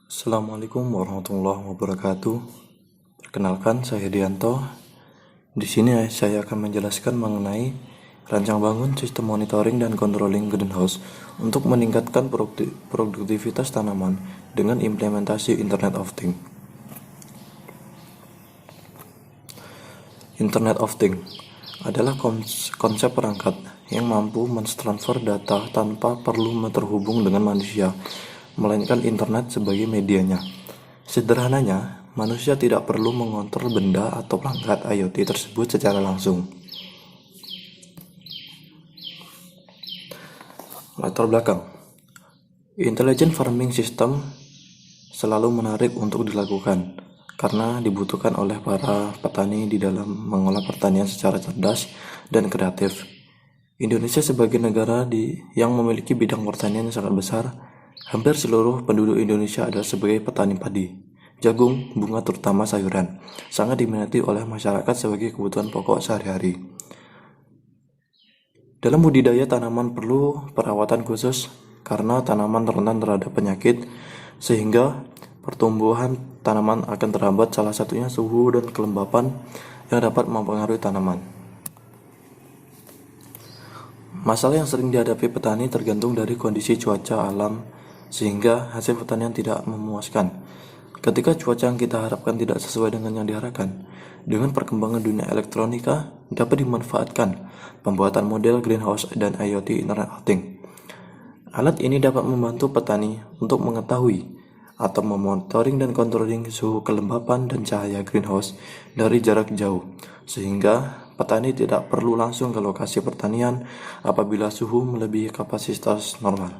Assalamualaikum warahmatullahi wabarakatuh. Perkenalkan, saya Dianto. Di sini saya akan menjelaskan mengenai rancang bangun sistem monitoring dan controlling greenhouse untuk meningkatkan produktivitas tanaman dengan implementasi Internet of Things. Internet of Things adalah konsep perangkat yang mampu mentransfer data tanpa perlu terhubung dengan manusia, melainkan internet sebagai medianya. Sederhananya, manusia tidak perlu mengontrol benda atau perangkat IoT tersebut secara langsung. Latar belakang: Intelligent farming system selalu menarik untuk dilakukan karena dibutuhkan oleh para petani di dalam mengolah pertanian secara cerdas dan kreatif. Indonesia sebagai negara yang memiliki bidang pertanian yang sangat besar, hampir seluruh penduduk Indonesia adalah sebagai petani padi, jagung, bunga terutama sayuran, sangat diminati oleh masyarakat sebagai kebutuhan pokok sehari-hari. Dalam budidaya tanaman perlu perawatan khusus karena tanaman rentan terhadap penyakit, sehingga pertumbuhan tanaman akan terhambat, salah satunya suhu dan kelembapan yang dapat mempengaruhi tanaman. Masalah yang sering dihadapi petani tergantung dari kondisi cuaca alam, sehingga hasil pertanian tidak memuaskan. Ketika cuaca yang kita harapkan tidak sesuai dengan yang diharapkan, dengan perkembangan dunia elektronika dapat dimanfaatkan pembuatan model greenhouse dan IoT Internet of Things. Alat ini dapat membantu petani untuk mengetahui atau memonitoring dan controlling suhu kelembapan dan cahaya greenhouse dari jarak jauh, sehingga petani tidak perlu langsung ke lokasi pertanian apabila suhu melebihi kapasitas normal.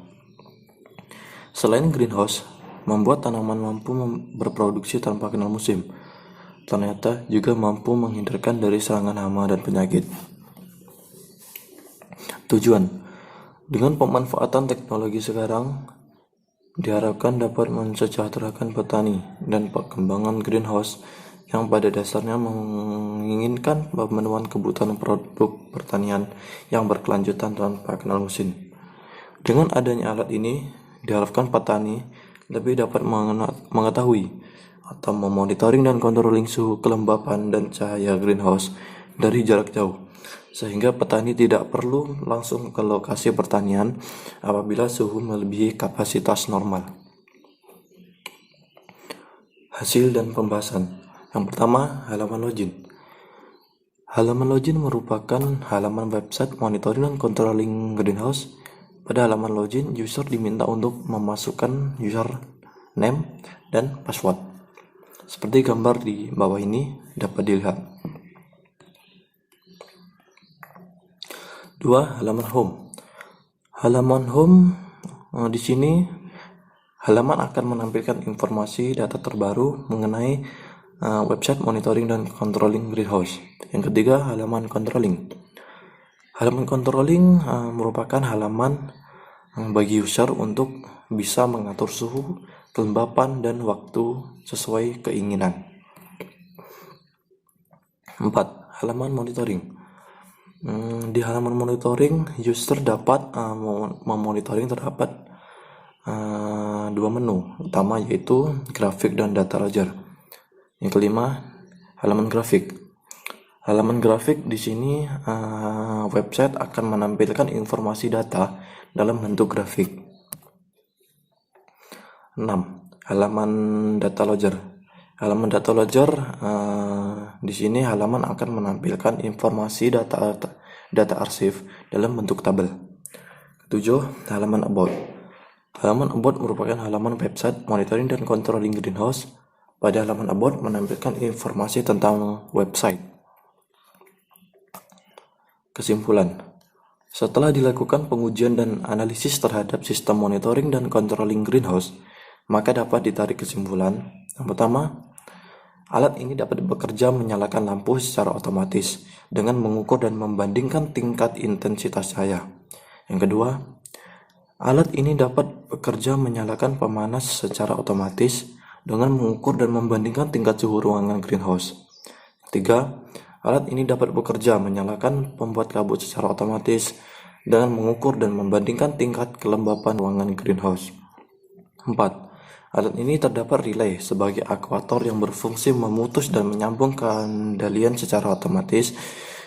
Selain greenhouse membuat tanaman mampu berproduksi tanpa kenal musim, ternyata juga mampu menghindarkan dari serangan hama dan penyakit. Tujuan: dengan pemanfaatan teknologi sekarang, diharapkan dapat mensejahterakan petani dan perkembangan greenhouse yang pada dasarnya menginginkan pemenuhan kebutuhan produk pertanian yang berkelanjutan tanpa kenal musim. Dengan adanya alat ini, diharapkan petani lebih dapat mengetahui atau memonitoring dan controlling suhu kelembapan dan cahaya greenhouse dari jarak jauh, sehingga petani tidak perlu langsung ke lokasi pertanian apabila suhu melebihi kapasitas normal. Hasil dan pembahasan. Yang pertama, halaman login. Halaman login merupakan halaman website monitoring dan controlling greenhouse. Pada halaman login, user diminta untuk memasukkan username dan password. Seperti gambar di bawah ini dapat dilihat. 2. Halaman home. Halaman home di sini halaman akan menampilkan informasi data terbaru mengenai website monitoring dan controlling greenhouse. Yang ketiga, halaman controlling. Halaman controlling merupakan halaman bagi user untuk bisa mengatur suhu, kelembapan, dan waktu sesuai keinginan. 4. Halaman monitoring. Di halaman monitoring, user dapat memonitoring terdapat dua menu utama, yaitu grafik dan data ledger. Yang kelima, halaman grafik. Halaman grafik di sini website akan menampilkan informasi data dalam bentuk grafik. 6. Halaman data ledger. Halaman data ledger di sini halaman akan menampilkan informasi data arsip dalam bentuk tabel. 7. Halaman about. Halaman about merupakan halaman website monitoring dan controlling greenhouse. Pada halaman about menampilkan informasi tentang website. Kesimpulan: setelah dilakukan pengujian dan analisis terhadap sistem monitoring dan controlling greenhouse, maka dapat ditarik kesimpulan. Yang pertama, alat ini dapat bekerja menyalakan lampu secara otomatis dengan mengukur dan membandingkan tingkat intensitas cahaya. Yang kedua, alat ini dapat bekerja menyalakan pemanas secara otomatis dengan mengukur dan membandingkan tingkat suhu ruangan greenhouse. Ketiga, alat ini dapat bekerja menyalakan pembuat kabut secara otomatis dengan mengukur dan membandingkan tingkat kelembapan ruangan greenhouse. 4. Alat ini terdapat relay sebagai aktuator yang berfungsi memutus dan menyambung kendalian secara otomatis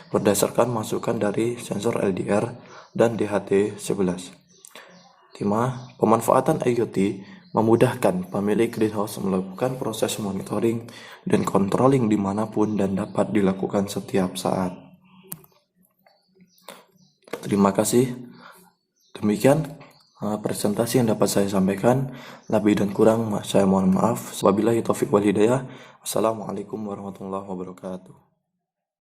berdasarkan masukan dari sensor LDR dan DHT11. 5. Pemanfaatan IoT memudahkan pemilik greenhouse melakukan proses monitoring dan controlling dimanapun dan dapat dilakukan setiap saat. Terima kasih. Demikian presentasi yang dapat saya sampaikan. Lebih dan kurang saya mohon maaf. Wabillahi taufiq wal hidayah. Wassalamualaikum warahmatullahi wabarakatuh.